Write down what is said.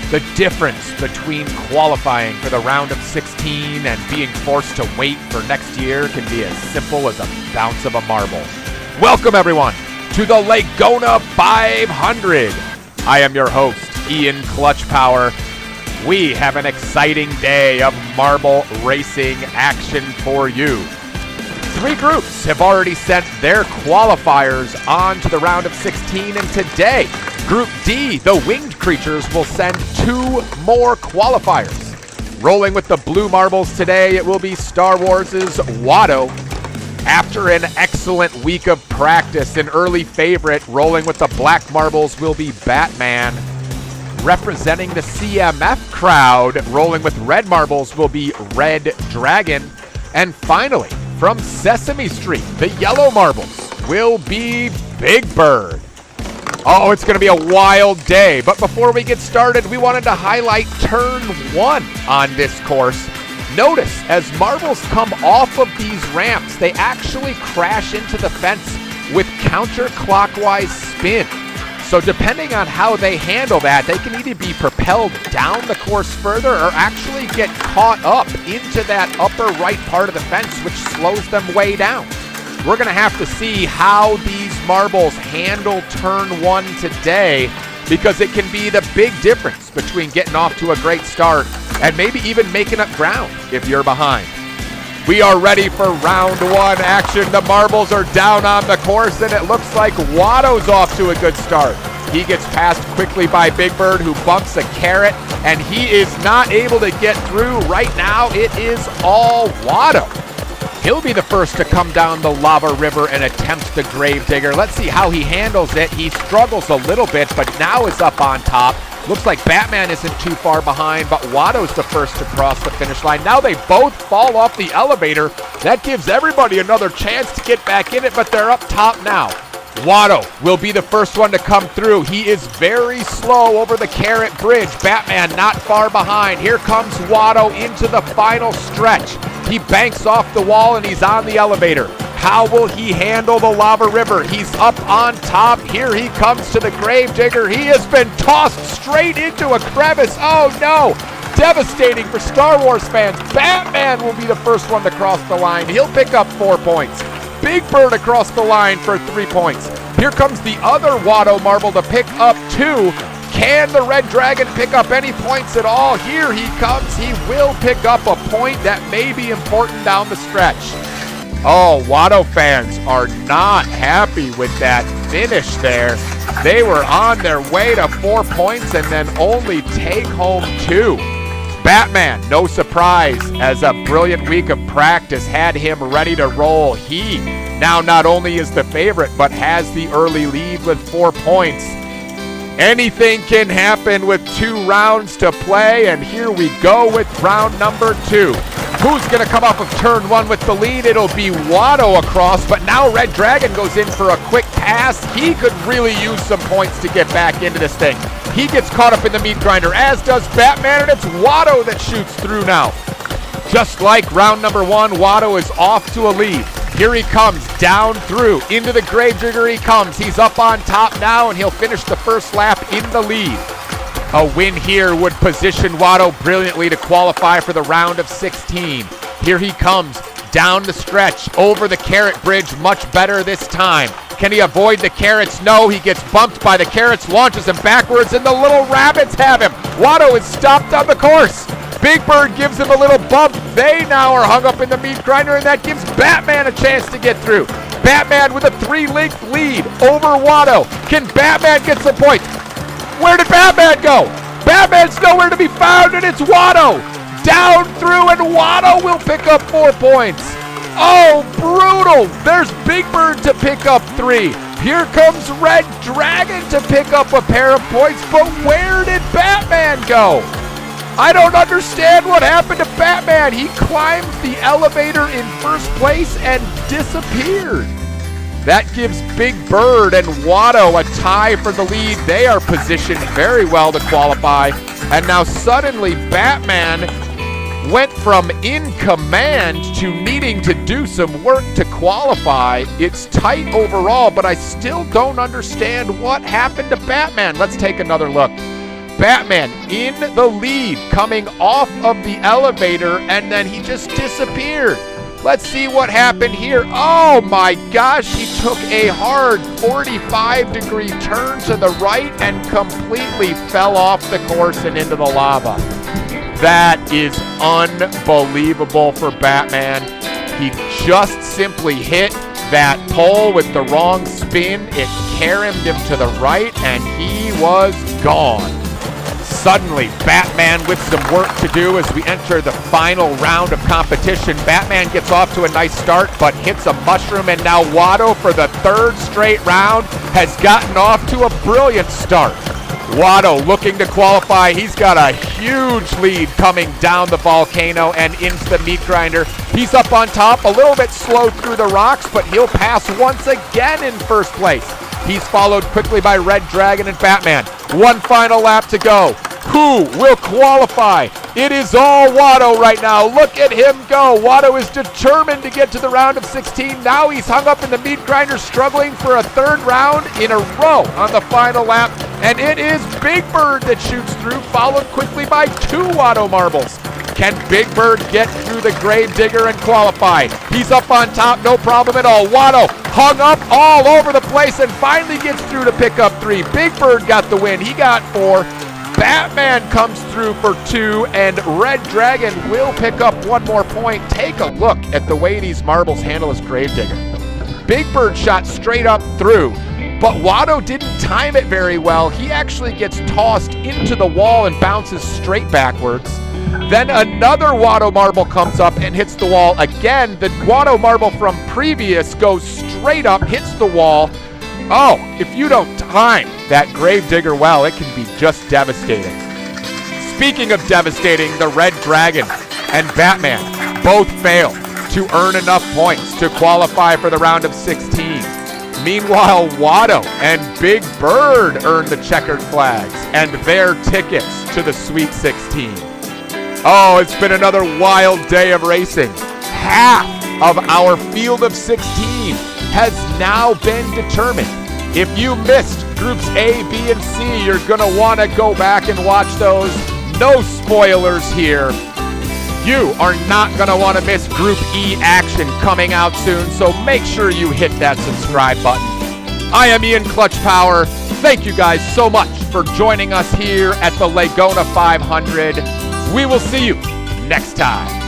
The difference between qualifying for the round of 16 and being forced to wait for next year can be as simple as a bounce of a marble. Welcome, everyone, to the Legona 500. I am your host, Ian Clutch Power. We have an exciting day of marble racing action for you. 3 groups have already sent their qualifiers on to the round of 16, and today, Group D, the winged creatures, will send 2 more qualifiers. Rolling with the blue marbles today, it will be Star Wars' Watto. After an excellent week of practice, an early favorite rolling with the black marbles will be Batman. Representing the CMF crowd, rolling with red marbles will be Red Dragon. And finally, from Sesame Street, the yellow marbles will be Big Bird. Oh, it's going to be a wild day. But before we get started, we wanted to highlight turn 1 on this course. Notice, as marbles come off of these ramps, they actually crash into the fence with counterclockwise spin. So depending on how they handle that, they can either be propelled down the course further or actually get caught up into that upper right part of the fence, which slows them way down. We're going to have to see how these marbles handle turn 1 today, because it can be the big difference between getting off to a great start and maybe even making up ground if you're behind. We are ready for round 1 action. The marbles are down on the course, and it looks like Watto's off to a good start. He gets passed quickly by Big Bird, who bumps a carrot, and he is not able to get through. Right now, it is all Watto. He'll be the first to come down the lava river and attempt the Gravedigger. Let's see how he handles it. He struggles a little bit, but now is up on top. Looks like Batman isn't too far behind, but Watto's the first to cross the finish line. Now they both fall off the elevator. That gives everybody another chance to get back in it, but they're up top now. Watto will be the first one to come through. He is very slow over the carrot bridge. Batman not far behind. Here comes Watto into the final stretch. He banks off the wall and he's on the elevator. How will he handle the lava river? He's up on top. Here he comes to the Gravedigger. He has been tossed straight into a crevice. Oh no! Devastating for Star Wars fans. Batman will be the first one to cross the line. He'll pick up 4 points. Big Bird across the line for 3 points. Here comes the other Watto marble to pick up 2. Can the Red Dragon pick up any points at all? Here he comes. He will pick up a point that may be important down the stretch. Oh, Watto fans are not happy with that finish there. They were on their way to 4 points and then only take home 2. Batman, no surprise, as a brilliant week of practice had him ready to roll. He now not only is the favorite, but has the early lead with 4 points. Anything can happen with 2 rounds to play, and here we go with round number 2. Who's going to come off of turn 1 with the lead? It'll be Watto across, but now Red Dragon goes in for a quick pass. He could really use some points to get back into this thing. He gets caught up in the meat grinder, as does Batman, and it's Watto that shoots through now. Just like round number 1, Watto is off to a lead. Here he comes, down through, into the Gravedigger he comes. He's up on top now, and he'll finish the first lap in the lead. A win here would position Watto brilliantly to qualify for the round of 16. Here he comes, down the stretch, over the carrot bridge, much better this time. Can he avoid the carrots? No, he gets bumped by the carrots, launches him backwards, and the little rabbits have him. Watto is stopped on the course. Big Bird gives him a little bump. They now are hung up in the meat grinder, and that gives Batman a chance to get through. Batman with a 3-length lead over Watto. Can Batman get some points? Where did Batman go? Batman's nowhere to be found, and it's Watto. Down through, and Watto will pick up 4 points. Oh, brutal. There's Big Bird to pick up 3. Here comes Red Dragon to pick up a pair of points, but where did Batman go? I don't understand what happened to Batman. He climbed the elevator in first place and disappeared. That gives Big Bird and Watto a tie for the lead. They are positioned very well to qualify. And now suddenly Batman went from in command to needing to do some work to qualify. It's tight overall, but I still don't understand what happened to Batman. Let's take another look. Batman in the lead coming off of the elevator, and then he just disappeared. Let's see what happened here. Oh my gosh, he took a hard 45-degree turn to the right and completely fell off the course and into the lava. That is unbelievable for Batman. He just simply hit that pole with the wrong spin. It carried him to the right, and he was gone. Suddenly, Batman with some work to do as we enter the final round of competition. Batman gets off to a nice start, but hits a mushroom, and now Watto, for the third straight round, has gotten off to a brilliant start. Watto looking to qualify. He's got a huge lead coming down the volcano and into the meat grinder. He's up on top, a little bit slow through the rocks, but he'll pass once again in first place. He's followed quickly by Red Dragon and Batman. One final lap to go. Who will qualify? It is all Watto right now. Look at him go. Watto is determined to get to the round of 16. Now he's hung up in the meat grinder, struggling for a third round in a row on the final lap. And it is Big Bird that shoots through, followed quickly by 2 Watto marbles. Can Big Bird get through the Gravedigger and qualify? He's up on top, no problem at all. Watto hung up all over the place and finally gets through to pick up 3. Big Bird got the win. He got 4. Batman comes through for 2, and Red Dragon will pick up 1 more point. Take a look at the way these marbles handle his Gravedigger. Big Bird shot straight up through, but Watto didn't time it very well. He actually gets tossed into the wall and bounces straight backwards. Then another Watto marble comes up and hits the wall again. The Watto marble from previous goes straight up, hits the wall. Oh, if you don't time that Gravedigger well, it can be just devastating. Speaking of devastating, the Red Dragon and Batman both fail to earn enough points to qualify for the round of 16. Meanwhile, Watto and Big Bird earn the checkered flags and their tickets to the Sweet 16. Oh, it's been another wild day of racing. Half of our field of 16 has now been determined. If you missed groups A, B, and C, you're going to want to go back and watch those. No spoilers here. You are not going to want to miss Group E action coming out soon, so make sure you hit that subscribe button. I am Ian Clutch Power. Thank you guys so much for joining us here at the Legona 500. We will see you next time.